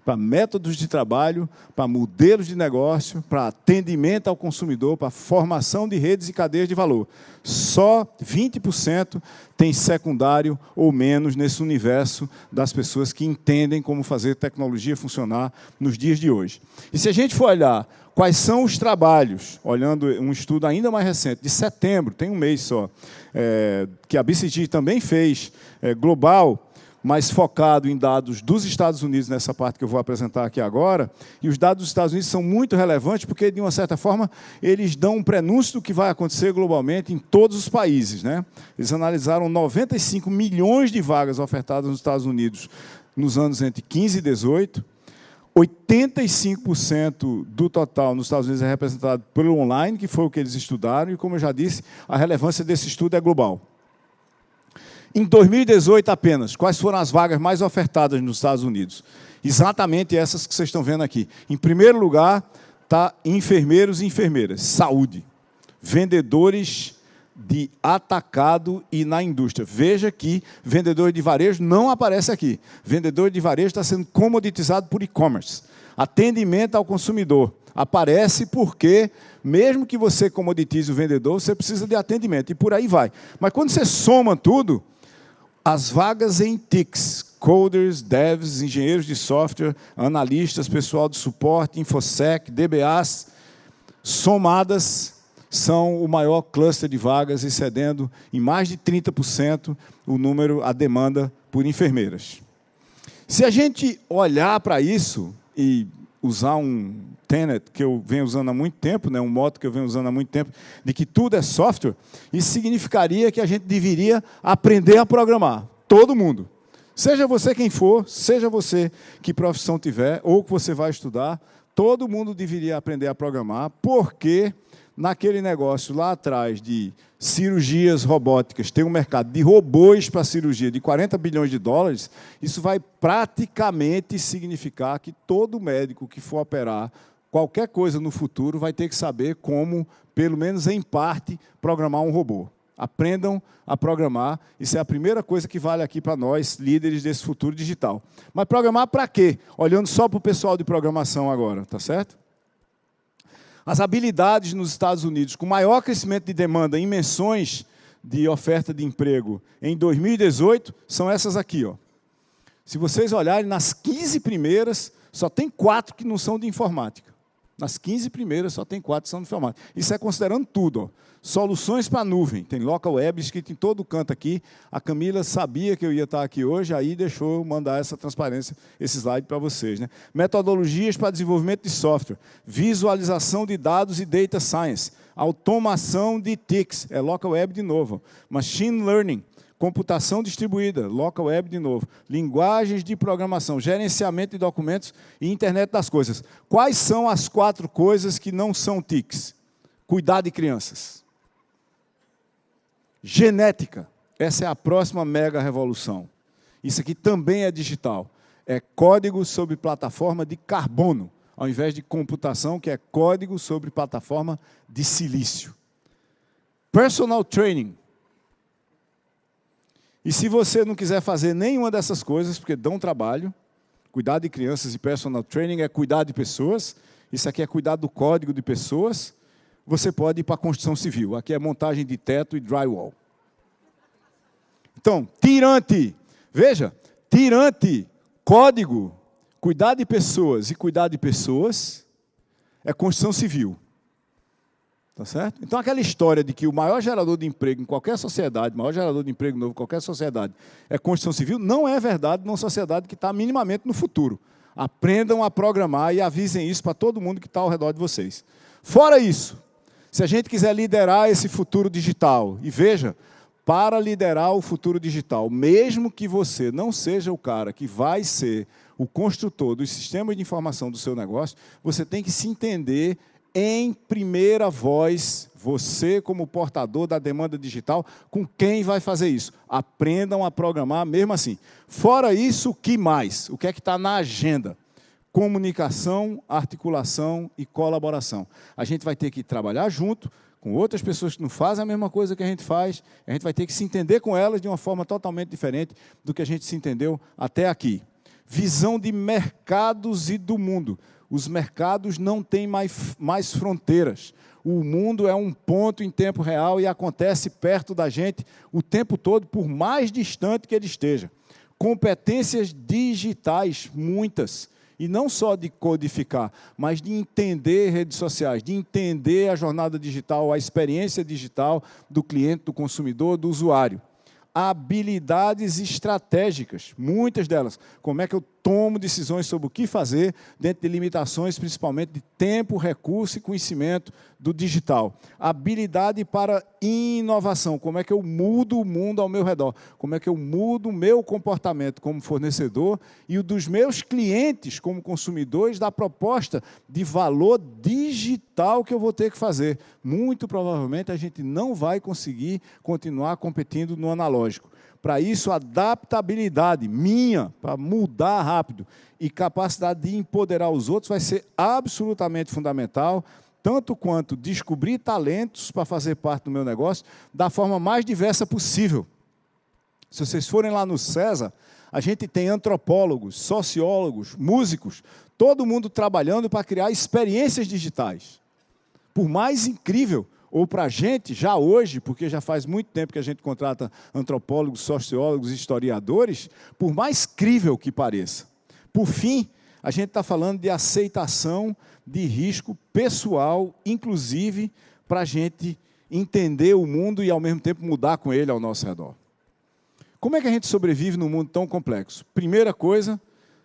para métodos de trabalho, para modelos de negócio, para atendimento ao consumidor, para formação de redes e cadeias de valor. Só 20% tem secundário ou menos nesse universo das pessoas que entendem como fazer tecnologia funcionar nos dias de hoje. E se a gente for olhar quais são os trabalhos, olhando um estudo ainda mais recente, de setembro, tem um mês só, que a BCG também fez, global, mas focado em dados dos Estados Unidos, nessa parte que eu vou apresentar aqui agora, e os dados dos Estados Unidos são muito relevantes, porque, de uma certa forma, eles dão um prenúncio do que vai acontecer globalmente em todos os países, né? Eles analisaram 95 milhões de vagas ofertadas nos Estados Unidos nos anos entre 15 e 18, 85% do total nos Estados Unidos é representado pelo online, que foi o que eles estudaram, e, como eu já disse, a relevância desse estudo é global. Em 2018 apenas, quais foram as vagas mais ofertadas nos Estados Unidos? Exatamente essas que vocês estão vendo aqui. Em primeiro lugar, está enfermeiros e enfermeiras, saúde, vendedores de atacado e na indústria. Veja que vendedor de varejo não aparece aqui. Vendedor de varejo está sendo comoditizado por e-commerce. Atendimento ao consumidor. Aparece porque, mesmo que você comoditize o vendedor, você precisa de atendimento, e por aí vai. Mas quando você soma tudo, as vagas em TICs, coders, devs, engenheiros de software, analistas, pessoal de suporte, InfoSec, DBAs, somadas, são o maior cluster de vagas, excedendo em mais de 30% o número, a demanda por enfermeiras. Se a gente olhar para isso e usar um tenet que eu venho usando há muito tempo, né, um moto que eu venho usando há muito tempo, de que tudo é software, isso significaria que a gente deveria aprender a programar, todo mundo. Seja você quem for, seja você que profissão tiver, ou que você vai estudar, todo mundo deveria aprender a programar, porque naquele negócio lá atrás de cirurgias robóticas, tem um mercado de robôs para cirurgia de 40 bilhões de dólares, isso vai praticamente significar que todo médico que for operar qualquer coisa no futuro vai ter que saber como, pelo menos em parte, programar um robô. Aprendam a programar, isso é a primeira coisa que vale aqui para nós, líderes desse futuro digital. Mas programar para quê? Olhando só para o pessoal de programação agora, tá certo? As habilidades nos Estados Unidos, com maior crescimento de demanda em menções de oferta de emprego em 2018, são essas aqui, ó. Se vocês olharem, nas 15 primeiras, só tem 4 que não são de informática. Nas 15 primeiras, só tem 4 que são de informática. Isso é considerando tudo. Ó. Soluções para nuvem. Tem local web escrito em todo canto aqui. A Camila sabia que eu ia estar aqui hoje, aí deixou eu mandar essa transparência, esse slide para vocês. Né? Metodologias para desenvolvimento de software. Visualização de dados e data science. Automação de TICs. É local web de novo. Machine learning. Computação distribuída, local web de novo, linguagens de programação, gerenciamento de documentos e internet das coisas. Quais são as 4 coisas que não são TICs? Cuidar de crianças. Genética, essa é a próxima mega revolução. Isso aqui também é digital. É código sobre plataforma de carbono, ao invés de computação, que é código sobre plataforma de silício. Personal training. E se você não quiser fazer nenhuma dessas coisas, porque dão trabalho, cuidar de crianças e personal training é cuidar de pessoas, isso aqui é cuidar do código de pessoas, você pode ir para a construção civil. Aqui é montagem de teto e drywall. Então, tirante. Veja, tirante, código, cuidar de pessoas e cuidar de pessoas é construção civil. Tá certo? Então, aquela história de que o maior gerador de emprego em qualquer sociedade, o maior gerador de emprego novo em qualquer sociedade é construção civil, não é verdade numa sociedade que está minimamente no futuro. Aprendam a programar e avisem isso para todo mundo que está ao redor de vocês. Fora isso, se a gente quiser liderar esse futuro digital, e veja, para liderar o futuro digital, mesmo que você não seja o cara que vai ser o construtor dos sistemas de informação do seu negócio, você tem que se entender em primeira voz, você como portador da demanda digital, com quem vai fazer isso. Aprendam a programar mesmo assim. Fora isso, o que mais? O que é que está na agenda? Comunicação, articulação e colaboração. A gente vai ter que trabalhar junto com outras pessoas que não fazem a mesma coisa que a gente faz, a gente vai ter que se entender com elas de uma forma totalmente diferente do que a gente se entendeu até aqui. Visão de mercados e do mundo. Os mercados não têm mais fronteiras. O mundo é um ponto em tempo real e acontece perto da gente o tempo todo, por mais distante que ele esteja. Competências digitais, muitas. E não só de codificar, mas de entender redes sociais, de entender a jornada digital, a experiência digital do cliente, do consumidor, do usuário. Habilidades estratégicas, muitas delas. Como é que eu tomo decisões sobre o que fazer dentro de limitações, principalmente de tempo, recurso e conhecimento do digital. Habilidade para inovação. Como é que eu mudo o mundo ao meu redor? Como é que eu mudo o meu comportamento como fornecedor e o dos meus clientes como consumidores da proposta de valor digital que eu vou ter que fazer? Muito provavelmente a gente não vai conseguir continuar competindo no analógico. Para isso, adaptabilidade minha, para mudar rápido, e capacidade de empoderar os outros vai ser absolutamente fundamental, tanto quanto descobrir talentos para fazer parte do meu negócio da forma mais diversa possível. Se vocês forem lá no César, a gente tem antropólogos, sociólogos, músicos, todo mundo trabalhando para criar experiências digitais. Por mais incrível, ou para a gente, já hoje, porque já faz muito tempo que a gente contrata antropólogos, sociólogos, historiadores, por mais crível que pareça. Por fim, a gente está falando de aceitação de risco pessoal, inclusive para a gente entender o mundo e, ao mesmo tempo, mudar com ele ao nosso redor. Como é que a gente sobrevive num mundo tão complexo? Primeira coisa,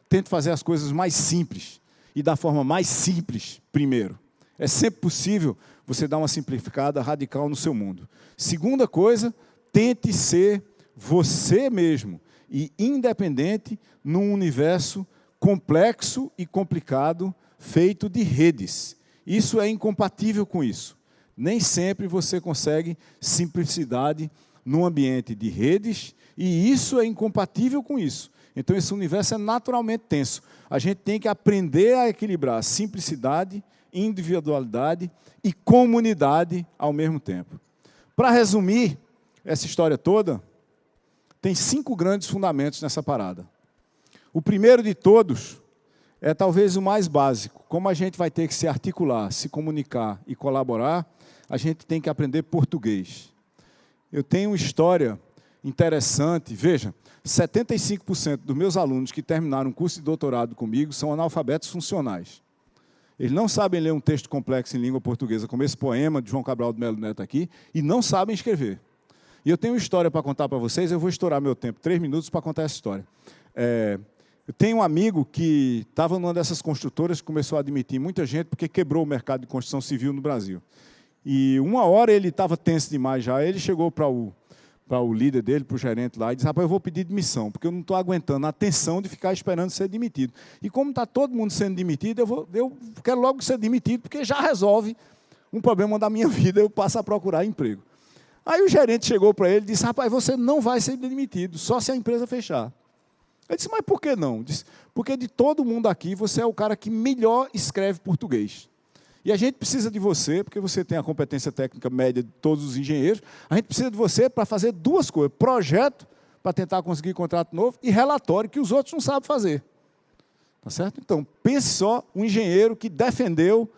tente fazer as coisas mais simples, e da forma mais simples primeiro. É sempre possível você dar uma simplificada radical no seu mundo. Segunda coisa, tente ser você mesmo e independente num universo complexo e complicado, feito de redes. Isso é incompatível com isso. Nem sempre você consegue simplicidade num ambiente de redes, e isso é incompatível com isso. Então, esse universo é naturalmente tenso. A gente tem que aprender a equilibrar simplicidade, individualidade e comunidade ao mesmo tempo. Para resumir essa história toda, tem 5 grandes fundamentos nessa parada. O primeiro de todos é talvez o mais básico. Como a gente vai ter que se articular, se comunicar e colaborar, a gente tem que aprender português. Eu tenho uma história interessante. Veja, 75% dos meus alunos que terminaram um curso de doutorado comigo são analfabetos funcionais. Eles não sabem ler um texto complexo em língua portuguesa, como esse poema de João Cabral de Melo Neto aqui, e não sabem escrever. E eu tenho uma história para contar para vocês, eu vou estourar meu tempo, 3 minutos para contar essa história. Eu tenho um amigo que estava numa dessas construtoras que começou a admitir muita gente porque quebrou o mercado de construção civil no Brasil. E uma hora ele estava tenso demais já, ele chegou para o líder dele, para o gerente lá, e disse, rapaz, eu vou pedir demissão, porque eu não estou aguentando a tensão de ficar esperando ser demitido. E como está todo mundo sendo demitido, eu quero logo ser demitido, porque já resolve um problema da minha vida, eu passo a procurar emprego. Aí o gerente chegou para ele e disse, rapaz, você não vai ser demitido, só se a empresa fechar. Ele disse, mas por que não? Disse, porque de todo mundo aqui, você é o cara que melhor escreve português. E a gente precisa de você, porque você tem a competência técnica média de todos os engenheiros, a gente precisa de você para fazer 2 coisas, projeto, para tentar conseguir contrato novo, e relatório, que os outros não sabem fazer. Tá certo? Então, pense só, um engenheiro que defendeu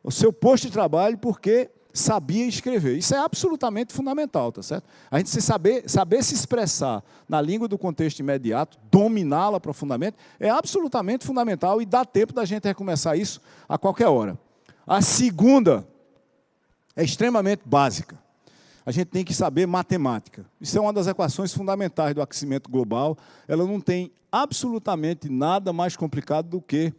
o seu posto de trabalho porque sabia escrever. Isso é absolutamente fundamental, tá certo? A gente saber se expressar na língua do contexto imediato, dominá-la profundamente, é absolutamente fundamental e dá tempo da gente recomeçar isso a qualquer hora. A segunda é extremamente básica. A gente tem que saber matemática. Isso é uma das equações fundamentais do aquecimento global. Ela não tem absolutamente nada mais complicado do que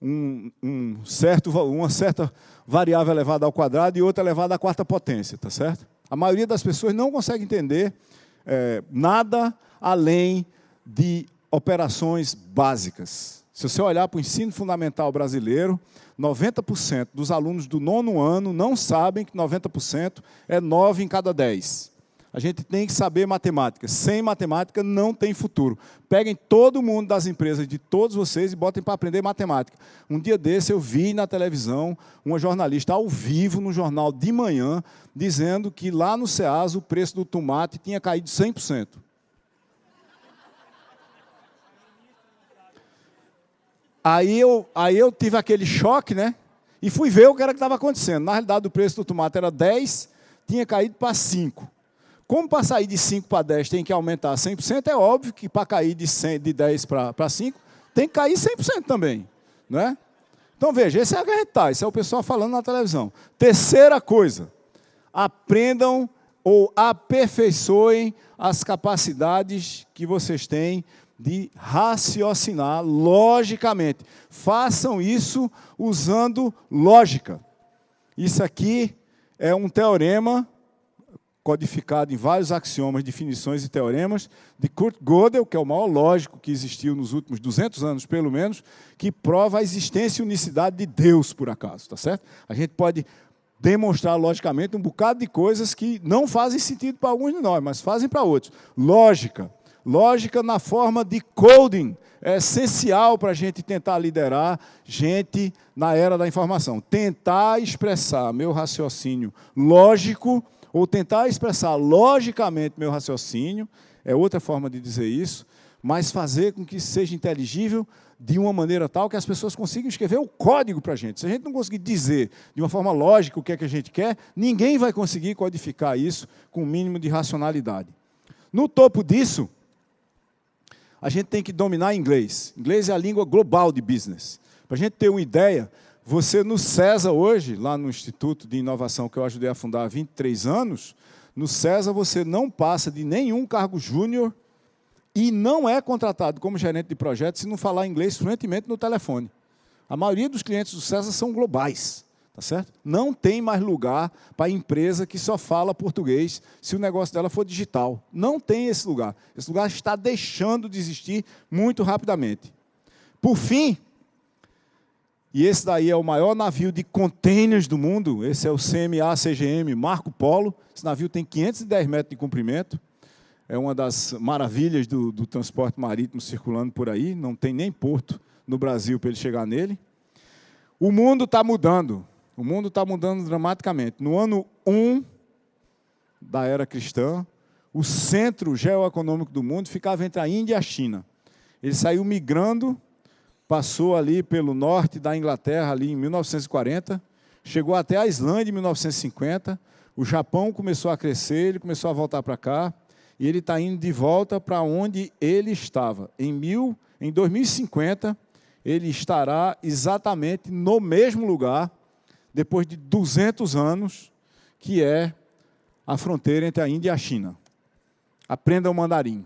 uma certa variável elevada ao quadrado e outra elevada à 4ª potência, tá certo? A maioria das pessoas não consegue entender nada além de operações básicas. Se você olhar para o ensino fundamental brasileiro, 90% dos alunos do 9º ano não sabem que 90% é 9 em cada 10. A gente tem que saber matemática. Sem matemática não tem futuro. Peguem todo mundo das empresas, de todos vocês, e botem para aprender matemática. Um dia desse eu vi na televisão uma jornalista ao vivo no jornal de manhã, dizendo que lá no Ceasa o preço do tomate tinha caído 100%. Aí eu tive aquele choque, né? E fui ver o que era que estava acontecendo. Na realidade, o preço do tomate era 10, tinha caído para 5. Como para sair de 5 para 10 tem que aumentar 100%, é óbvio que para cair de 10 para 5, tem que cair 100% também. Né? Então, veja, esse é a que a gente está, esse é o pessoal falando na televisão. Terceira coisa, aprendam ou aperfeiçoem as capacidades que vocês têm de raciocinar logicamente. Façam isso usando lógica. Isso aqui é um teorema codificado em vários axiomas, definições e teoremas de Kurt Gödel, que é o maior lógico que existiu nos últimos 200 anos, pelo menos, que prova a existência e unicidade de Deus, por acaso, tá certo? A gente pode demonstrar logicamente um bocado de coisas que não fazem sentido para alguns de nós, mas fazem para outros. Lógica. Lógica na forma de coding é essencial para a gente tentar liderar gente na era da informação. Tentar expressar meu raciocínio lógico ou tentar expressar logicamente meu raciocínio é outra forma de dizer isso, mas fazer com que seja inteligível de uma maneira tal que as pessoas consigam escrever o código para a gente. Se a gente não conseguir dizer de uma forma lógica o que é que a gente quer, ninguém vai conseguir codificar isso com o mínimo de racionalidade. No topo disso, a gente tem que dominar inglês. Inglês é a língua global de business. Para a gente ter uma ideia, você no CESA hoje, lá no Instituto de Inovação que eu ajudei a fundar há 23 anos, no CESA você não passa de nenhum cargo júnior e não é contratado como gerente de projeto se não falar inglês fluentemente no telefone. A maioria dos clientes do CESA são globais. Tá certo? Não tem mais lugar para a empresa que só fala português se o negócio dela for digital. Não tem esse lugar. Esse lugar está deixando de existir muito rapidamente. Por fim, e esse daí é o maior navio de containers do mundo, esse é o CMA-CGM Marco Polo. Esse navio tem 510 metros de comprimento. É uma das maravilhas do transporte marítimo circulando por aí. Não tem nem porto no Brasil para ele chegar nele. O mundo está mudando. O mundo está mudando dramaticamente. No ano 1 da era cristã, o centro geoeconômico do mundo ficava entre a Índia e a China. Ele saiu migrando, passou ali pelo norte da Inglaterra, ali em 1940, chegou até a Islândia em 1950, o Japão começou a crescer, ele começou a voltar para cá, e ele está indo de volta para onde ele estava. Em 2050, ele estará exatamente no mesmo lugar, depois de 200 anos, que é a fronteira entre a Índia e a China. Aprenda o mandarim.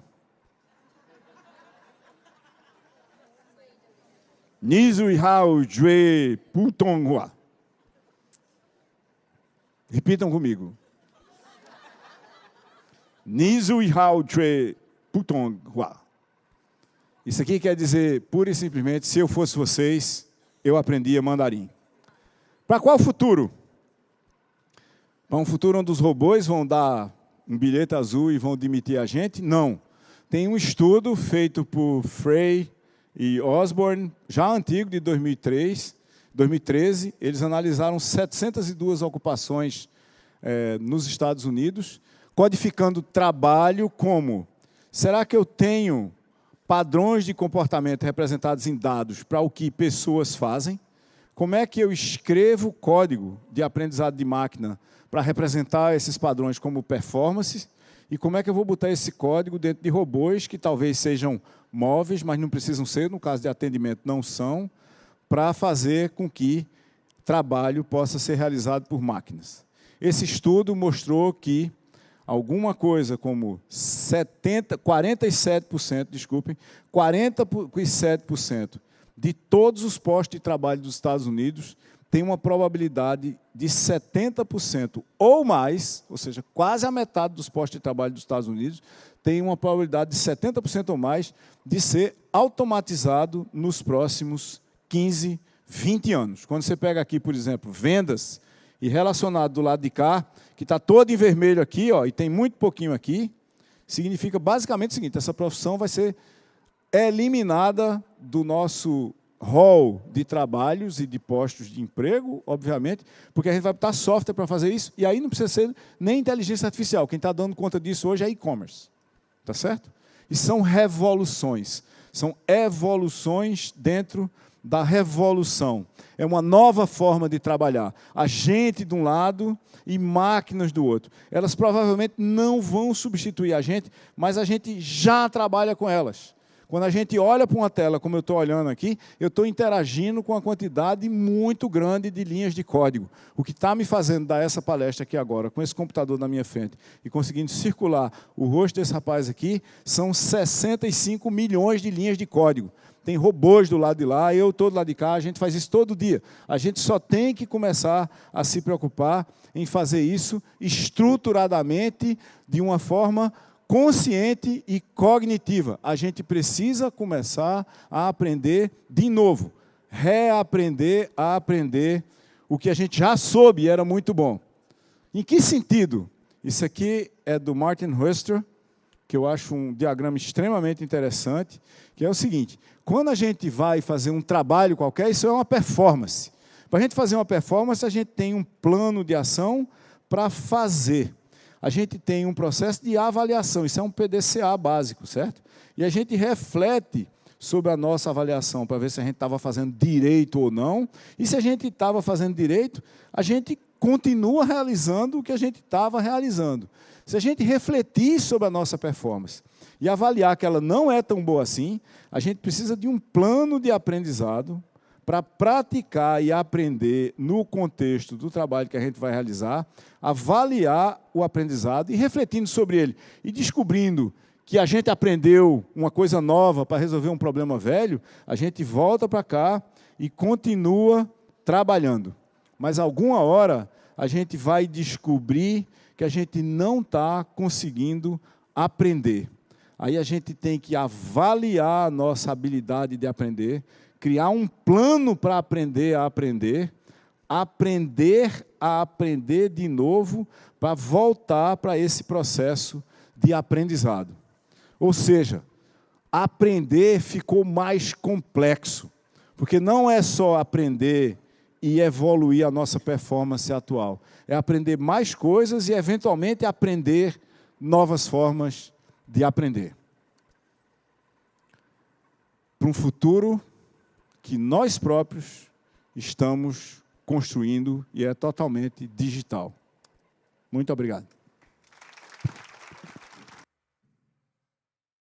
Nizui hao jue putonghua. Repitam comigo. Nizui hao jue putonghua. Isso aqui quer dizer, pura e simplesmente, se eu fosse vocês, eu aprendia mandarim. Para qual futuro? Para um futuro onde os robôs vão dar um bilhete azul e vão demitir a gente? Não. Tem um estudo feito por Frey e Osborne, já antigo, de 2013, eles analisaram 702 ocupações nos Estados Unidos, codificando trabalho como: será que eu tenho padrões de comportamento representados em dados para o que pessoas fazem? Como é que eu escrevo código de aprendizado de máquina para representar esses padrões como performance? E como é que eu vou botar esse código dentro de robôs que talvez sejam móveis, mas não precisam ser, no caso de atendimento não são, para fazer com que trabalho possa ser realizado por máquinas? Esse estudo mostrou que alguma coisa como 47% de todos os postos de trabalho dos Estados Unidos tem uma probabilidade de 70% ou mais, ou seja, quase a metade dos postos de trabalho dos Estados Unidos tem uma probabilidade de 70% ou mais de ser automatizado nos próximos 15, 20 anos. Quando você pega aqui, por exemplo, vendas, e relacionado do lado de cá, que está todo em vermelho aqui, ó, e tem muito pouquinho aqui, significa basicamente o seguinte: essa profissão vai ser eliminada do nosso hall de trabalhos e de postos de emprego, obviamente, porque a gente vai botar software para fazer isso, e aí não precisa ser nem inteligência artificial. Quem está dando conta disso hoje é e-commerce. Tá certo? E são revoluções, são evoluções dentro da revolução. É uma nova forma de trabalhar. A gente de um lado e máquinas do outro. Elas provavelmente não vão substituir a gente, mas a gente já trabalha com elas. Quando a gente olha para uma tela, como eu estou olhando aqui, eu estou interagindo com uma quantidade muito grande de linhas de código. O que está me fazendo dar essa palestra aqui agora, com esse computador na minha frente, e conseguindo circular o rosto desse rapaz aqui, são 65 milhões de linhas de código. Tem robôs do lado de lá, eu estou do lado de cá, a gente faz isso todo dia. A gente só tem que começar a se preocupar em fazer isso estruturadamente, de uma forma consciente e cognitiva. A gente precisa começar a aprender de novo, reaprender a aprender o que a gente já soube e era muito bom. Em que sentido? Isso aqui é do Martin Huster, que eu acho um diagrama extremamente interessante, que é o seguinte: quando a gente vai fazer um trabalho qualquer, isso é uma performance. Para a gente fazer uma performance, a gente tem um plano de ação para fazer. A gente tem um processo de avaliação, isso é um PDCA básico, certo? E a gente reflete sobre a nossa avaliação para ver se a gente estava fazendo direito ou não. E se a gente estava fazendo direito, a gente continua realizando o que a gente estava realizando. Se a gente refletir sobre a nossa performance e avaliar que ela não é tão boa assim, a gente precisa de um plano de aprendizado para praticar e aprender no contexto do trabalho que a gente vai realizar, avaliar o aprendizado e refletindo sobre ele e descobrindo que a gente aprendeu uma coisa nova para resolver um problema velho, a gente volta para cá e continua trabalhando. Mas alguma hora a gente vai descobrir que a gente não está conseguindo aprender. Aí a gente tem que avaliar a nossa habilidade de aprender, criar um plano para aprender a aprender de novo, para voltar para esse processo de aprendizado. Ou seja, aprender ficou mais complexo, porque não é só aprender e evoluir a nossa performance atual, é aprender mais coisas e, eventualmente, aprender novas formas de aprender. Para um futuro que nós próprios estamos construindo e é totalmente digital. Muito obrigado.